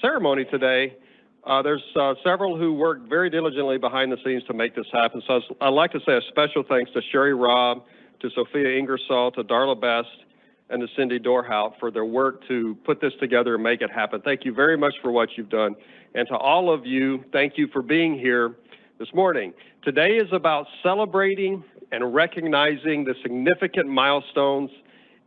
Ceremony today, there's several who worked very diligently behind the scenes to make this happen. So I'd like to say a special thanks to Sherry Robb, to Sophia Ingersoll, to Darla Best, and to Cindy Dorhout for their work to put this together and make it happen. Thank you very much for what you've done. And to all of you, thank you for being here this morning. Today is about celebrating and recognizing the significant milestones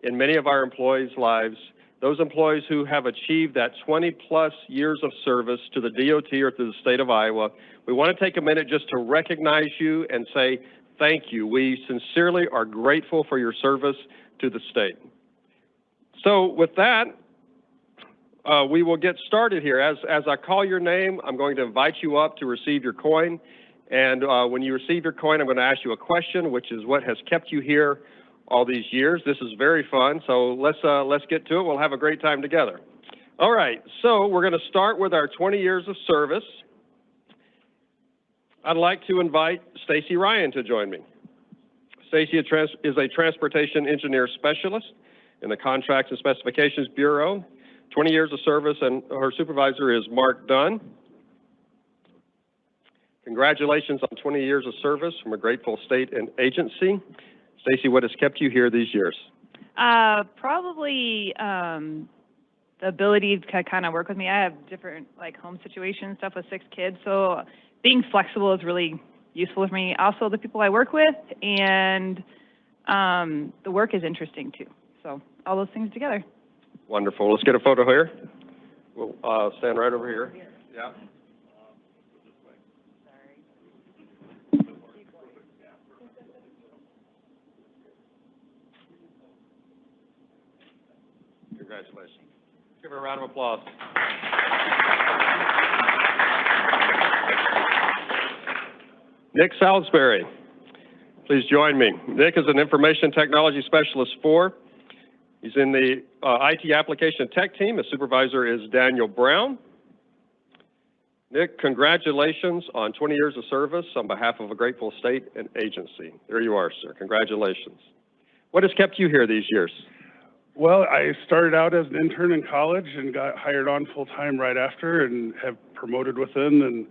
in many of our employees' lives, those employees who have achieved that 20-plus years of service to the DOT or to the state of Iowa. We want to take a minute just to recognize you and say thank you. We sincerely are grateful for your service to the state. So with that, we will get started here. As I call your name, I'm going to invite you up to receive your coin. And when you receive your coin, I'm going to ask you a question, which is what has kept you here all these years. This is very fun, so let's get to it. We'll have a great time together. All right, so we're going to start with our 20 years of service. I'd like to invite Stacy Ryan to join me. Stacy is a transportation engineer specialist in the Contracts and Specifications Bureau, 20 years of service, and her supervisor is Mark Dunn. Congratulations on 20 years of service from a grateful state and agency. Stacy, what has kept you here these years? Probably the ability to kind of work with me. I have different home situation stuff with 6 kids, so being flexible is really useful for me. Also, the people I work with, and the work is interesting too. So all those things together. Wonderful. Let's get a photo here. We'll stand right over here. Yeah. Congratulations. Give her a round of applause. Nick Salisbury, please join me. Nick is an information technology specialist 4. He's in the IT application tech team. His supervisor is Daniel Brown. Nick, congratulations on 20 years of service on behalf of a grateful state and agency. There you are, sir. Congratulations. What has kept you here these years? Well, I started out as an intern in college and got hired on full-time right after and have promoted within, and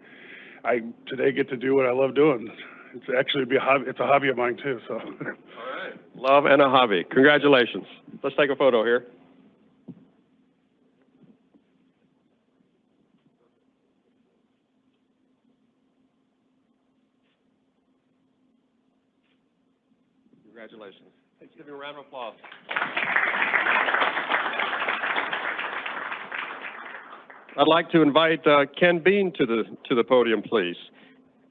I today get to do what I love doing. It's actually it's a hobby of mine too, so. All right. Love and a hobby. Congratulations. Let's take a photo here. Congratulations. Let's give you a round of applause. I'd like to invite Ken Bean to the podium, please.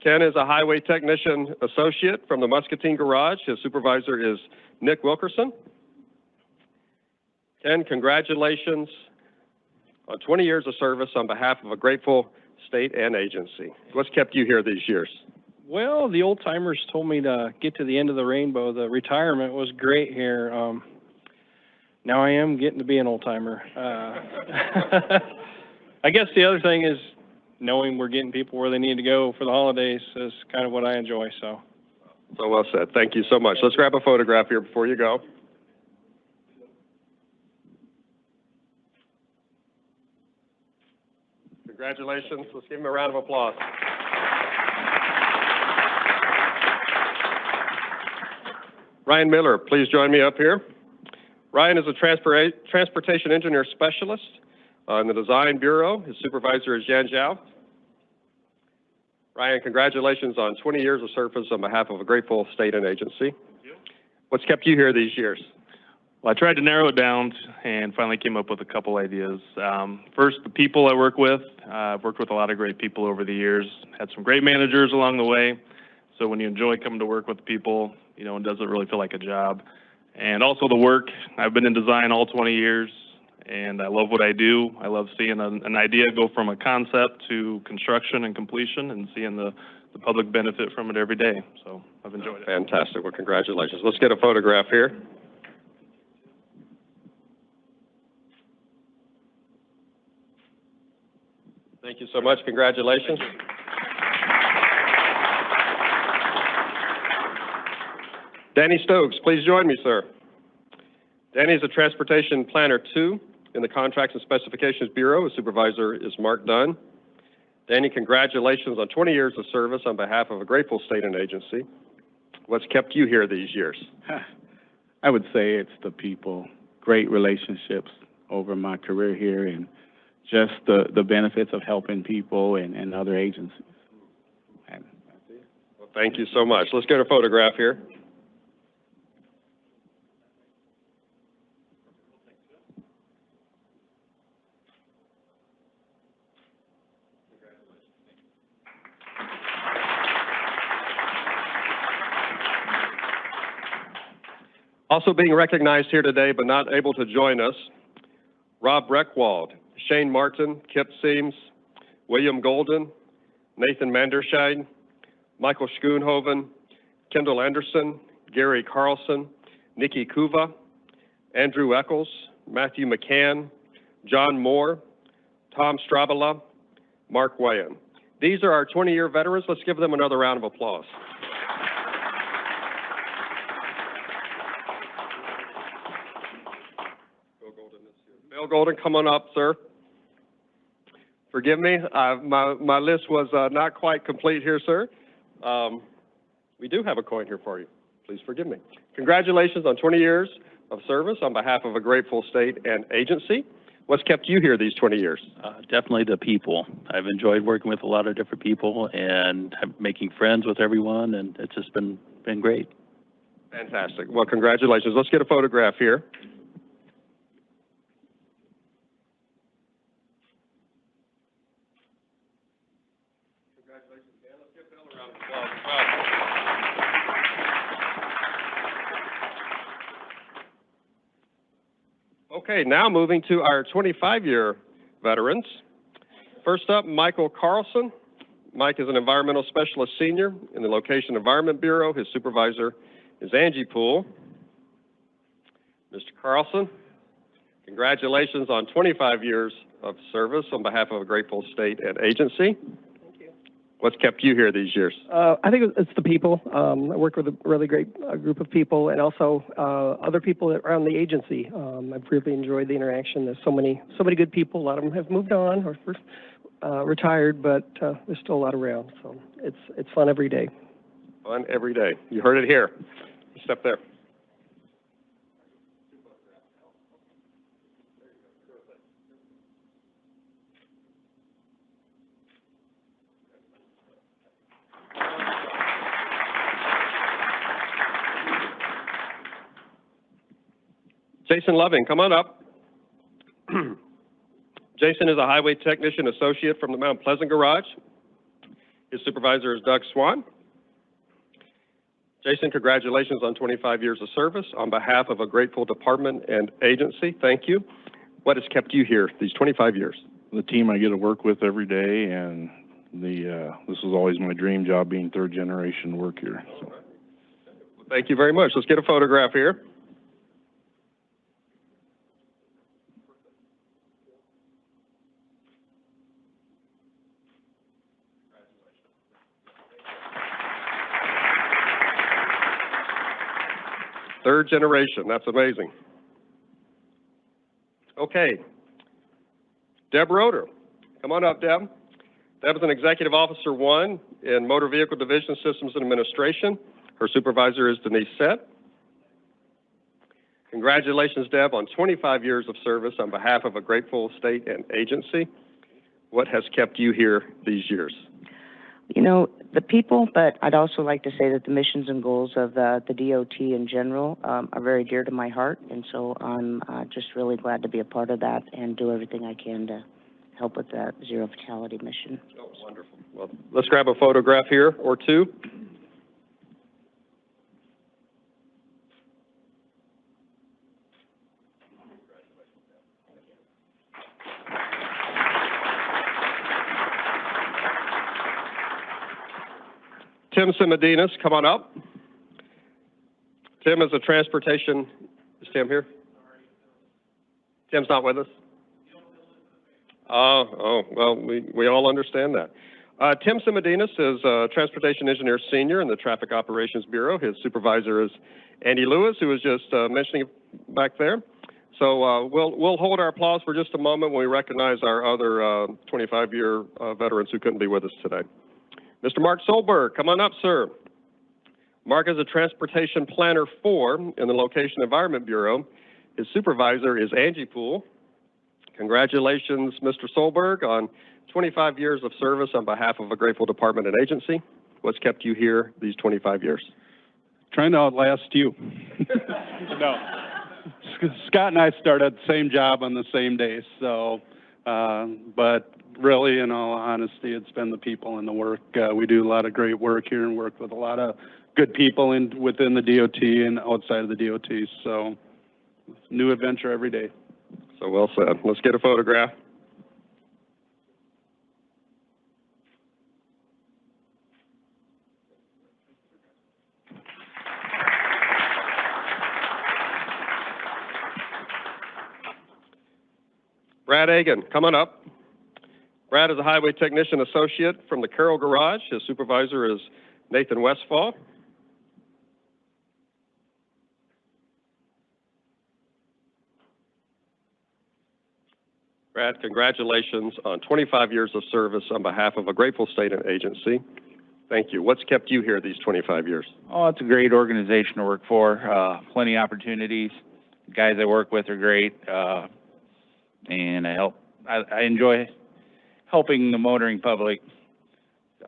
Ken is a highway technician associate from the Muscatine Garage. His supervisor is Nick Wilkerson. Ken, congratulations on 20 years of service on behalf of a grateful state and agency. What's kept you here these years? Well, the old timers told me to get to the end of the rainbow. The retirement was great here. Now I am getting to be an old timer. I guess the other thing is knowing we're getting people where they need to go for the holidays is kind of what I enjoy. So well said. Thank you so much. Let's grab a photograph here before you go. Congratulations. Let's give him a round of applause. Ryan Miller, please join me up here. Ryan is a transportation engineer specialist in the Design Bureau. His supervisor is Jan Zhao. Ryan, congratulations on 20 years of service on behalf of a grateful state and agency. What's kept you here these years? Well, I tried to narrow it down and finally came up with a couple ideas. First, the people I work with. I've worked with a lot of great people over the years, had some great managers along the way. So when you enjoy coming to work with people, it doesn't really feel like a job. And also the work. I've been in design all 20 years, and I love what I do. I love seeing an idea go from a concept to construction and completion and seeing the public benefit from it every day. So I've enjoyed it. Fantastic. Well, congratulations. Let's get a photograph here. Thank you so much. Congratulations. Danny Stokes, please join me, sir. Danny is a Transportation Planner 2 in the Contracts and Specifications Bureau. His supervisor is Mark Dunn. Danny, congratulations on 20 years of service on behalf of a grateful state and agency. What's kept you here these years? I would say it's the people, great relationships over my career here, and just the benefits of helping people and other agencies. And that's it. Well, thank you so much. Let's get a photograph here. Also being recognized here today, but not able to join us, Rob Breckwald, Shane Martin, Kip Seams, William Golden, Nathan Manderscheid, Michael Schoonhoven, Kendall Anderson, Gary Carlson, Nikki Kuva, Andrew Eccles, Matthew McCann, John Moore, Tom Strabala, Mark Wayan. These are our 20-year veterans. Let's give them another round of applause. Bill Golden, come on up, sir. Forgive me, my list was not quite complete here, sir. We do have a coin here for you. Please forgive me. Congratulations on 20 years of service on behalf of a grateful state and agency. What's kept you here these 20 years? Definitely the people. I've enjoyed working with a lot of different people and making friends with everyone, and it's just been great. Fantastic. Well, congratulations. Let's get a photograph here. Congratulations, Dan. Let's give Bill a round of applause as well. Okay, now moving to our 25-year veterans. First up, Michael Carlson. Mike is an environmental specialist senior in the Location Environment Bureau. His supervisor is Angie Poole. Mr. Carlson, congratulations on 25 years of service on behalf of a grateful state and agency. Thank you. What's kept you here these years? I think it's the people. I work with a really great group of people, and also other people around the agency. I've really enjoyed the interaction. There's so many good people. A lot of them have moved on or retired, but there's still a lot around. So it's fun every day. Fun every day. You heard it here. Step there. Jason Loving, come on up. Jason is a highway technician associate from the Mount Pleasant Garage. His supervisor is Doug Swan. Jason, congratulations on 25 years of service on behalf of a grateful department and agency. Thank you. What has kept you here these 25 years? The team I get to work with every day, and this was always my dream job, being third generation work here. So. Well, thank you very much. Let's get a photograph here. Third generation, that's amazing. Okay, Deb Roeder, come on up, Deb. Deb is an Executive Officer 1 in Motor Vehicle Division Systems and Administration. Her supervisor is Denise Sett. Congratulations, Deb, on 25 years of service on behalf of a grateful state and agency. What has kept you here these years? You know, the people, but I'd also like to say that the missions and goals of the DOT in general are very dear to my heart, and so I'm just really glad to be a part of that and do everything I can to help with that zero fatality mission. Oh, wonderful. Well, let's grab a photograph here or two. Tim Simodinas, come on up. Tim is a transportation, is Tim here? Tim's not with us? Well, we all understand that. Tim Simodinas is a transportation engineer senior in the Traffic Operations Bureau. His supervisor is Andy Lewis, who was just mentioning back there. So we'll hold our applause for just a moment when we recognize our other 25-year veterans who couldn't be with us today. Mr. Mark Solberg, come on up, sir. Mark is a Transportation Planner 4 in the Location Environment Bureau. His supervisor is Angie Poole. Congratulations, Mr. Solberg, on 25 years of service on behalf of a grateful department and agency. What's kept you here these 25 years? Trying to outlast you. No. Scott and I started the same job on the same day, so, but really, in all honesty, it's been the people and the work. We do a lot of great work here and work with a lot of good people within the DOT and outside of the DOT, so new adventure every day. So well said. Let's get a photograph. Brad Agan, come on up. Brad is a highway technician associate from the Carroll Garage. His supervisor is Nathan Westfall. Brad, congratulations on 25 years of service on behalf of a grateful state and agency. Thank you. What's kept you here these 25 years? Oh, it's a great organization to work for. Plenty of opportunities. The guys I work with are great. And I enjoy helping the motoring public. So.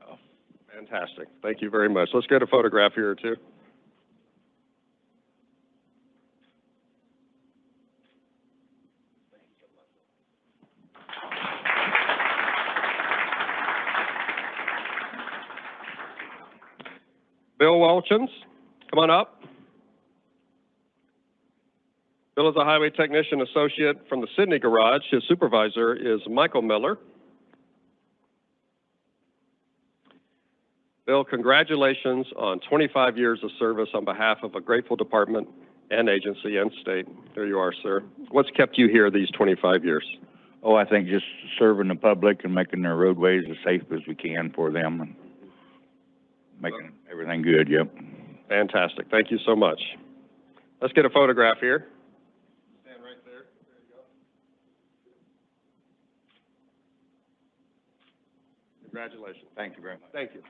Fantastic. Thank you very much. Let's get a photograph here or two. Bill Welchins, come on up. Bill is a highway technician associate from the Sydney Garage. His supervisor is Michael Miller. Bill, congratulations on 25 years of service on behalf of a grateful department and agency and state. There you are, sir. What's kept you here these 25 years? Oh, I think just serving the public and making their roadways as safe as we can for them and making everything good, yep. Fantastic. Thank you so much. Let's get a photograph here. Stand right there. There you go. Congratulations. Thank you very much. Thank you.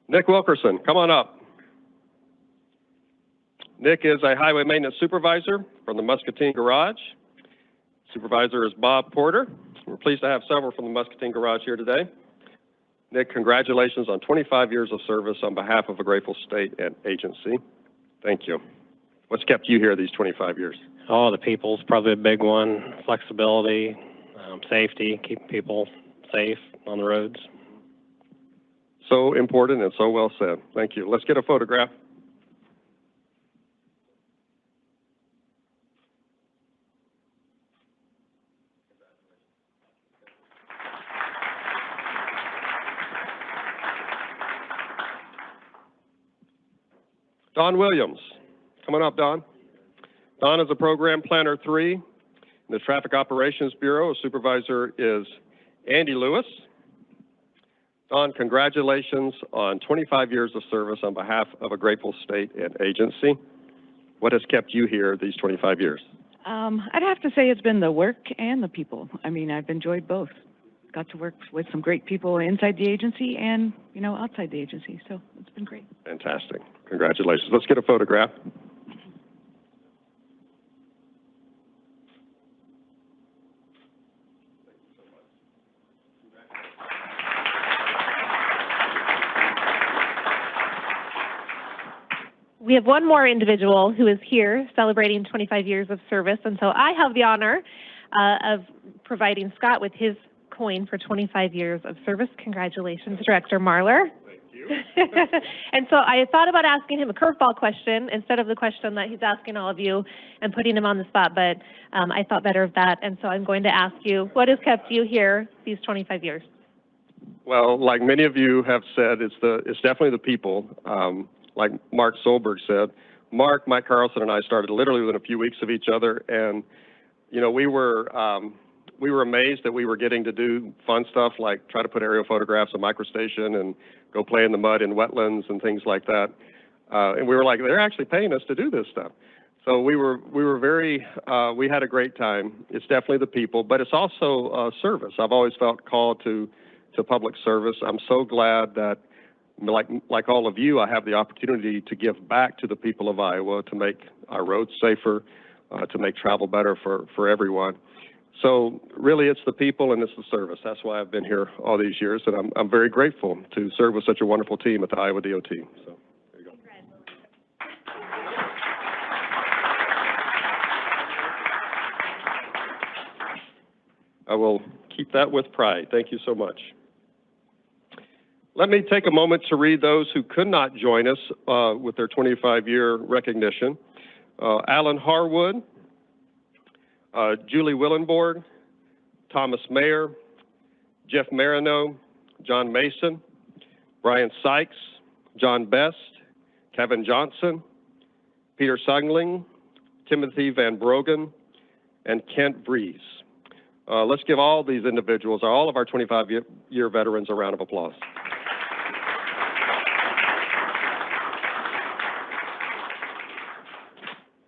Nick Wilkerson, come on up. Nick is a highway maintenance supervisor from the Muscatine Garage. Supervisor is Bob Porter. We're pleased to have several from the Muscatine Garage here today. Nick, congratulations on 25 years of service on behalf of a grateful state and agency. Thank you. What's kept you here these 25 years? Oh, the people's probably a big one. Flexibility, safety, keeping people safe on the roads. So important and so well said. Thank you. Let's get a photograph. Don Williams. Come on up, Don. Don is a program planner 3 in the Traffic Operations Bureau. His supervisor is Andy Lewis. Don, congratulations on 25 years of service on behalf of a grateful state and agency. What has kept you here these 25 years? I'd have to say it's been the work and the people. I mean, I've enjoyed both. Got to work with some great people inside the agency and, you know, outside the agency. So it's been great. Fantastic. Congratulations. Let's get a photograph. We have one more individual who is here celebrating 25 years of service, and so I have the honor of providing Scott with his coin for 25 years of service. Congratulations, Director Marler. Thank you. And so I thought about asking him a curveball question instead of the question that he's asking all of you and putting him on the spot, but I thought better of that, and so I'm going to ask you, what has kept you here these 25 years? Well, like many of you have said, it's definitely the people. Like Mark Solberg said, Mark, Mike Carlson, and I started literally within a few weeks of each other, and you know we were amazed that we were getting to do fun stuff like try to put aerial photographs of microstation and go play in the mud in wetlands and things like that. And we were like, they're actually paying us to do this stuff. So we were very, we had a great time. It's definitely the people, but it's also service. I've always felt called to public service. I'm so glad that, like all of you, I have the opportunity to give back to the people of Iowa, to make our roads safer, to make travel better for everyone. So really, it's the people and it's the service. That's why I've been here all these years, and I'm very grateful to serve with such a wonderful team at the Iowa DOT. So there you go. I will keep that with pride. Thank you so much. Let me take a moment to read those who could not join us with their 25-year recognition. Alan Harwood, Julie Willenborg, Thomas Mayer, Jeff Marino, John Mason, Brian Sykes, John Best, Kevin Johnson, Peter Sungling, Timothy Van Brogen, and Kent Vries. Let's give all these individuals, all of our 25-year veterans, a round of applause.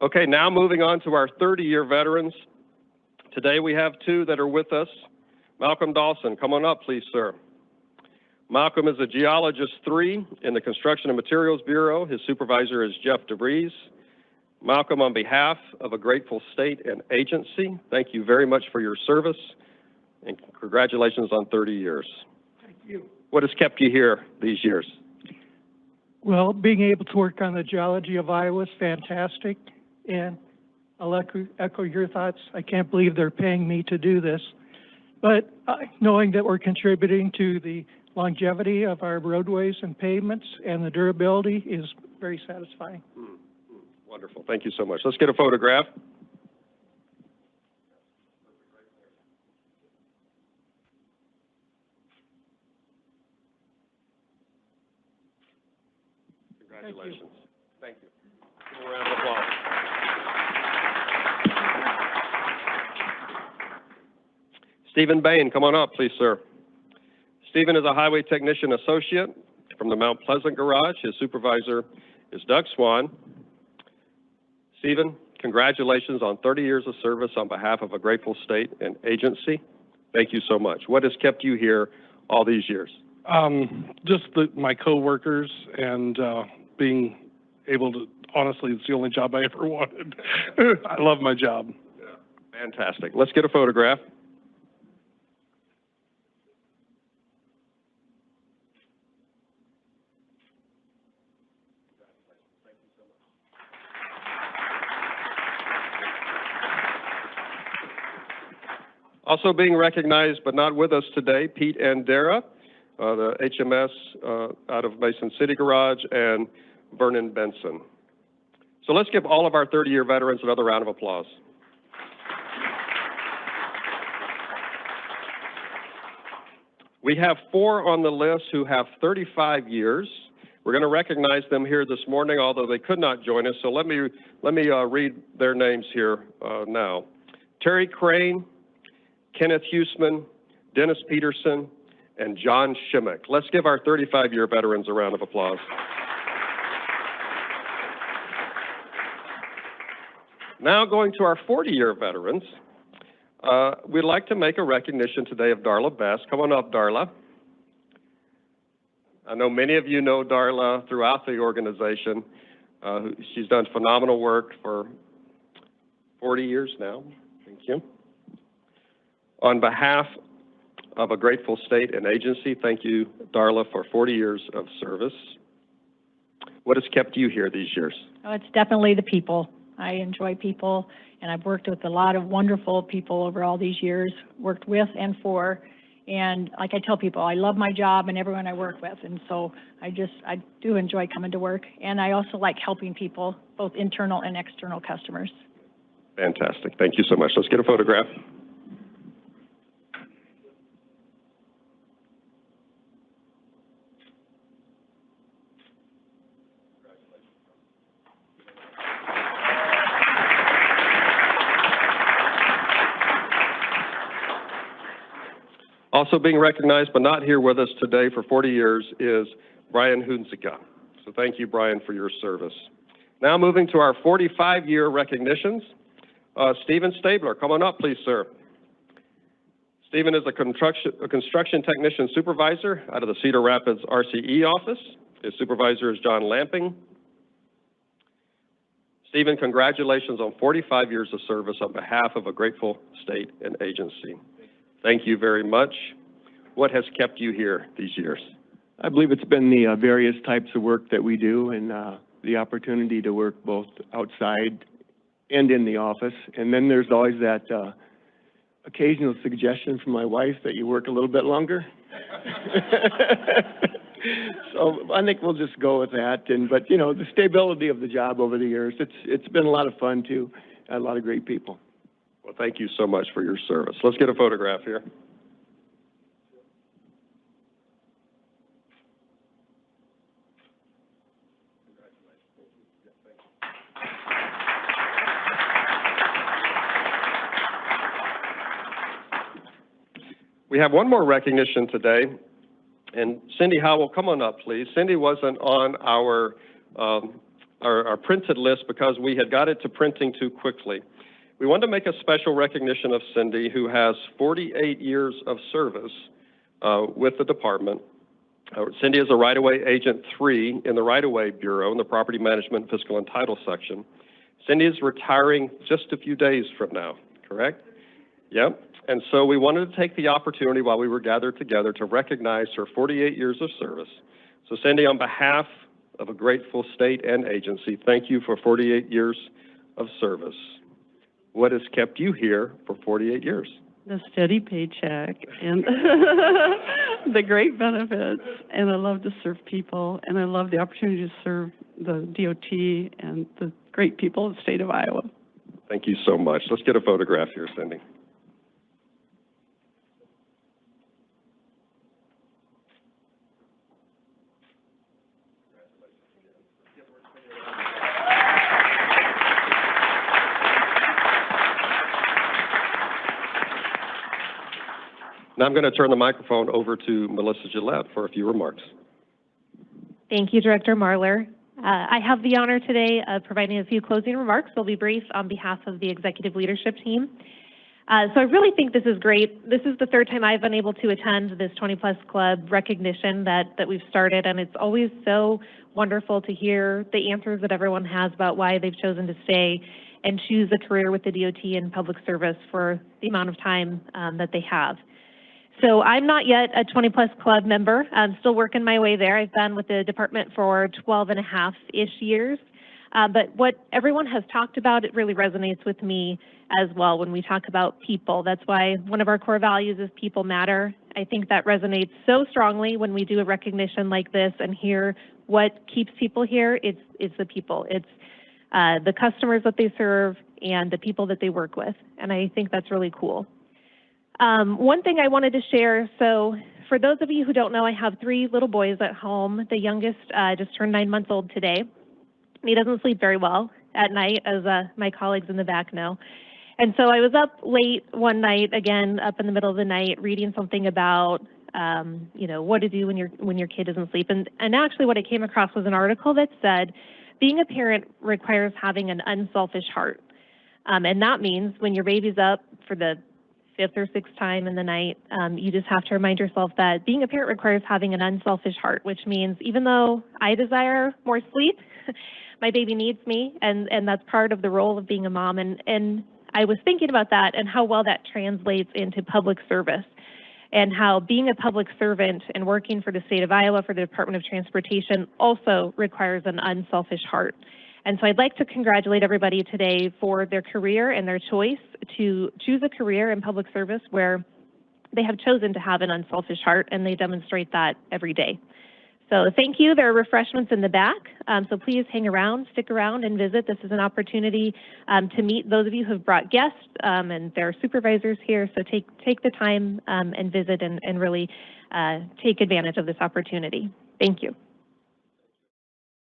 Okay, now moving on to our 30-year veterans. Today we have two that are with us. Malcolm Dawson, come on up, please, sir. Malcolm is a Geologist 3 in the Construction and Materials Bureau. His supervisor is Jeff DeVries. Malcolm, on behalf of a grateful state and agency, thank you very much for your service, and congratulations on 30 years. Thank you. What has kept you here these years? Well, being able to work on the geology of Iowa is fantastic, and I'll echo your thoughts. I can't believe they're paying me to do this, but knowing that we're contributing to the longevity of our roadways and pavements and the durability is very satisfying. Wonderful. Thank you so much. Let's get a photograph. Congratulations. Thank you. Give a round of applause. Stephen Bain, come on up, please, sir. Stephen is a highway technician associate from the Mount Pleasant Garage. His supervisor is Doug Swan. Stephen, congratulations on 30 years of service on behalf of a grateful state and agency. Thank you so much. What has kept you here all these years? Just my coworkers and being able to, honestly, it's the only job I ever wanted. I love my job. Yeah. Fantastic. Let's get a photograph. Also being recognized, but not with us today, Pete Andera, the HMS out of Mason City Garage, and Vernon Benson. So let's give all of our 30-year veterans another round of applause. We have 4 on the list who have 35 years. We're going to recognize them here this morning, although they could not join us. So let me read their names here now. Terry Crane, Kenneth Huseman, Dennis Peterson, and John Shimmick. Let's give our 35-year veterans a round of applause. Now going to our 40-year veterans, we'd like to make a recognition today of Darla Best. Come on up, Darla. I know many of you know Darla throughout the organization. She's done phenomenal work for 40 years now. Thank you. On behalf of a grateful state and agency, thank you, Darla, for 40 years of service. What has kept you here these years? Oh, it's definitely the people. I enjoy people, and I've worked with a lot of wonderful people over all these years, worked with and for. And like I tell people, I love my job and everyone I work with. And so I do enjoy coming to work. And I also like helping people, both internal and external customers. Fantastic. Thank you so much. Let's get a photograph. Also being recognized, but not here with us today for 40 years, is Brian Hunziker. So thank you, Brian, for your service. Now moving to our 45-year recognitions. Stephen Stabler, come on up, please, sir. Stephen is a construction technician supervisor out of the Cedar Rapids RCE office. His supervisor is John Lamping. Stephen, congratulations on 45 years of service on behalf of a grateful state and agency. Thank you very much. What has kept you here these years? I believe it's been the various types of work that we do and the opportunity to work both outside and in the office. And then there's always that occasional suggestion from my wife that you work a little bit longer. So I think we'll just go with that. But you know, the stability of the job over the years, it's been a lot of fun too, and a lot of great people. Well, thank you so much for your service. Let's get a photograph here. We have one more recognition today, and Cindy Howell, come on up, please. Cindy wasn't on our printed list because we had got it to printing too quickly. We wanted to make a special recognition of Cindy, who has 48 years of service with the department. Cindy is a right-of-way agent 3 in the right-of-way bureau in the property management, fiscal, and title section. Cindy is retiring just a few days from now, correct? Yep. And so we wanted to take the opportunity while we were gathered together to recognize her 48 years of service. So Cindy, on behalf of a grateful state and agency, thank you for 48 years of service. What has kept you here for 48 years? The steady paycheck and the great benefits, and I love to serve people, and I love the opportunity to serve the DOT and the great people of the state of Iowa. Thank you so much. Let's get a photograph here, Cindy. Now I'm going to turn the microphone over to Melissa Gillette for a few remarks. Thank you, Director Marler. I have the honor today of providing a few closing remarks. They'll be brief on behalf of the executive leadership team. So I really think this is great. This is the third time I've been able to attend this 20 Plus Club recognition that we've started, and it's always so wonderful to hear the answers that everyone has about why they've chosen to stay and choose a career with the DOT and public service for the amount of time that they have. So I'm not yet a 20 Plus Club member. I'm still working my way there. I've been with the department for 12 and a half-ish years. But what everyone has talked about, it really resonates with me as well when we talk about people. That's why one of our core values is people matter. I think that resonates so strongly when we do a recognition like this and hear what keeps people here. It's the people. It's the customers that they serve and the people that they work with. And I think that's really cool. One thing I wanted to share, so for those of you who don't know, I have 3 little boys at home. The youngest just turned 9 months old today. He doesn't sleep very well at night, as my colleagues in the back know. And so I was up late one night, again, up in the middle of the night, reading something about, what to do when your kid doesn't sleep. And actually what I came across was an article that said, being a parent requires having an unselfish heart. And that means when your baby's up for the 5th or 6th time in the night, you just have to remind yourself that being a parent requires having an unselfish heart, which means even though I desire more sleep, my baby needs me, and that's part of the role of being a mom. And I was thinking about that and how well that translates into public service, and how being a public servant and working for the state of Iowa for the Department of Transportation also requires an unselfish heart. And so I'd like to congratulate everybody today for their career and their choice to choose a career in public service where they have chosen to have an unselfish heart, and they demonstrate that every day. So thank you. There are refreshments in the back, so please hang around, stick around, and visit. This is an opportunity to meet those of you who have brought guests, and there are supervisors here, so take the time and visit and really take advantage of this opportunity. Thank you.